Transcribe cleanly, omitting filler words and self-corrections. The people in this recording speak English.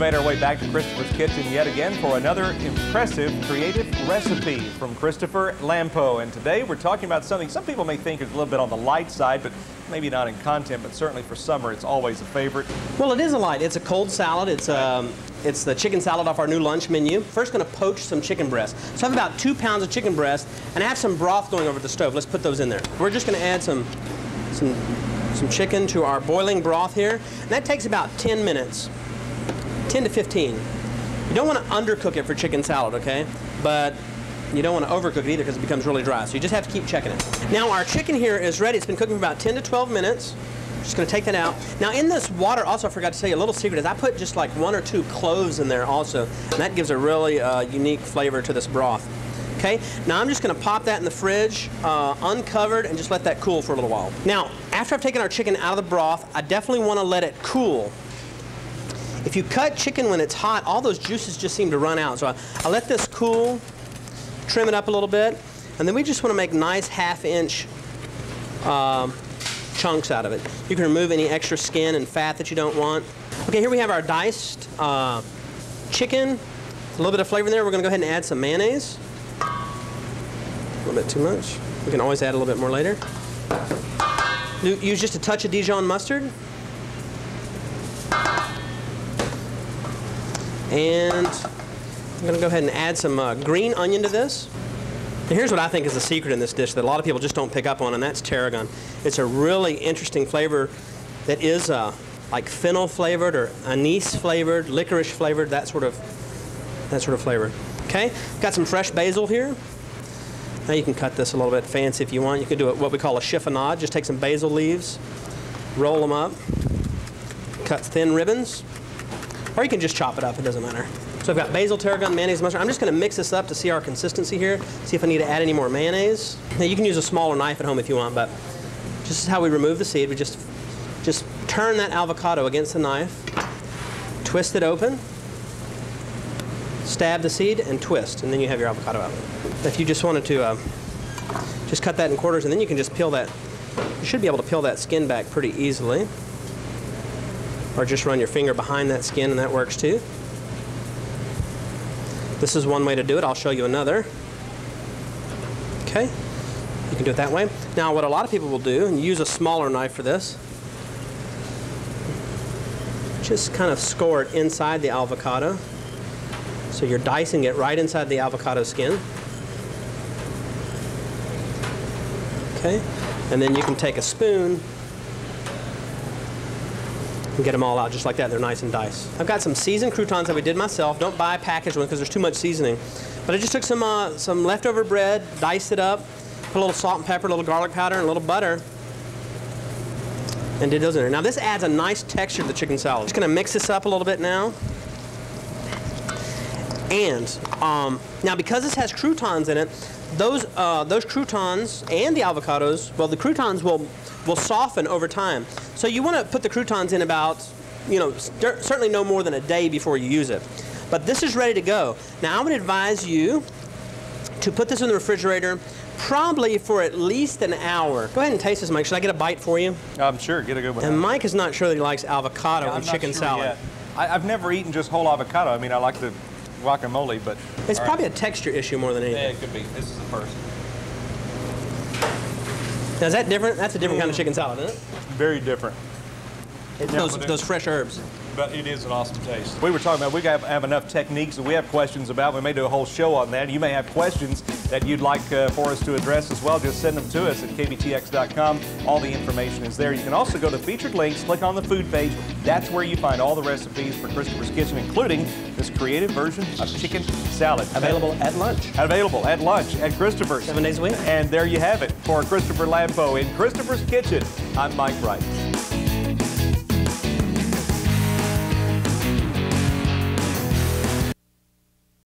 made our way back to Christopher's Kitchen yet again for another impressive creative recipe from Christopher Lampo. And today we're talking about something some people may think is a little bit on the light side, but maybe not in content, but certainly for summer it's always a favorite. Well, it is a light. It's a cold salad. It's the chicken salad off our new lunch menu. First, going to poach some chicken breast. So I have about 2 pounds of chicken breast, and I have some broth going over the stove. Let's put those in there. We're just going to add some chicken to our boiling broth here, and that takes about 10 minutes. 10 to 15. You don't want to undercook it for chicken salad, okay? But you don't want to overcook it either because it becomes really dry. So you just have to keep checking it. Now our chicken here is ready. It's been cooking for about 10 to 12 minutes. Just going to take that out. Now in this water, also I forgot to tell you a little secret is I put just like 1 or 2 cloves in there also. And that gives a really unique flavor to this broth. Okay, now I'm just going to pop that in the fridge, uncovered, and just let that cool for a little while. Now, after I've taken our chicken out of the broth, I definitely want to let it cool. If you cut chicken when it's hot, all those juices just seem to run out. So I let this cool, trim it up a little bit, and then we just want to make nice half-inch chunks out of it. You can remove any extra skin and fat that you don't want. Okay, here we have our diced chicken. A little bit of flavor in there. We're going to go ahead and add some mayonnaise. A little bit too much. We can always add a little bit more later. Use just a touch of Dijon mustard. And I'm going to go ahead and add some green onion to this. And here's what I think is the secret in this dish that a lot of people just don't pick up on, and that's tarragon. It's a really interesting flavor that is like fennel flavored or anise flavored, licorice flavored, that sort of flavor. Okay, got some fresh basil here. Now you can cut this a little bit fancy if you want. You can do it what we call a chiffonade. Just take some basil leaves, roll them up, cut thin ribbons. Or you can just chop it up, it doesn't matter. So I've got basil, tarragon, mayonnaise, mustard. I'm just going to mix this up to see our consistency here, see if I need to add any more mayonnaise. Now you can use a smaller knife at home if you want, but this is how we remove the seed. We just turn that avocado against the knife, twist it open, stab the seed, and twist, and then you have your avocado out. If you just wanted to just cut that in quarters, and then you can just peel that. You should be able to peel that skin back pretty easily. Or just run your finger behind that skin, and that works too. This is one way to do it. I'll show you another. Okay, you can do it that way. Now what a lot of people will do, and use a smaller knife for this, just kind of score it inside the avocado. So you're dicing it right inside the avocado skin. Okay, and then you can take a spoon and get them all out just like that. They're nice and diced. I've got some seasoned croutons that we did myself. Don't buy a packaged one because there's too much seasoning. But I just took some leftover bread, diced it up, put a little salt and pepper, a little garlic powder, and a little butter, and did those in there. Now this adds a nice texture to the chicken salad. Just going to mix this up a little bit now. And now because this has croutons in it, those croutons and the avocados, well, the croutons will soften over time. So you want to put the croutons in about, certainly no more than a day before you use it. But this is ready to go. Now I would advise you to put this in the refrigerator probably for at least an hour. Go ahead and taste this, Mike. Should I get a bite for you? Sure, get a good one. And Mike is not sure that he likes avocado in chicken salad. I've never etten just whole avocado. I mean, I like the guacamole, but it's probably a texture issue more than anything. Yeah, it could be. This is the first. Now, is that different? That's a different kind of chicken salad, isn't it? Very different. Those fresh herbs. But it is an awesome taste. We were talking about we have enough techniques that we have questions about. We may do a whole show on that. You may have questions that you'd like for us to address as well. Just send them to us at kbtx.com. All the information is there. You can also go to featured links, click on the food page. That's where you find all the recipes for Christopher's Kitchen, including this creative version of chicken salad. Available at lunch. Available at lunch at Christopher's. 7 days a week. And there you have it. For Christopher Lampo in Christopher's Kitchen, I'm Mike Wright.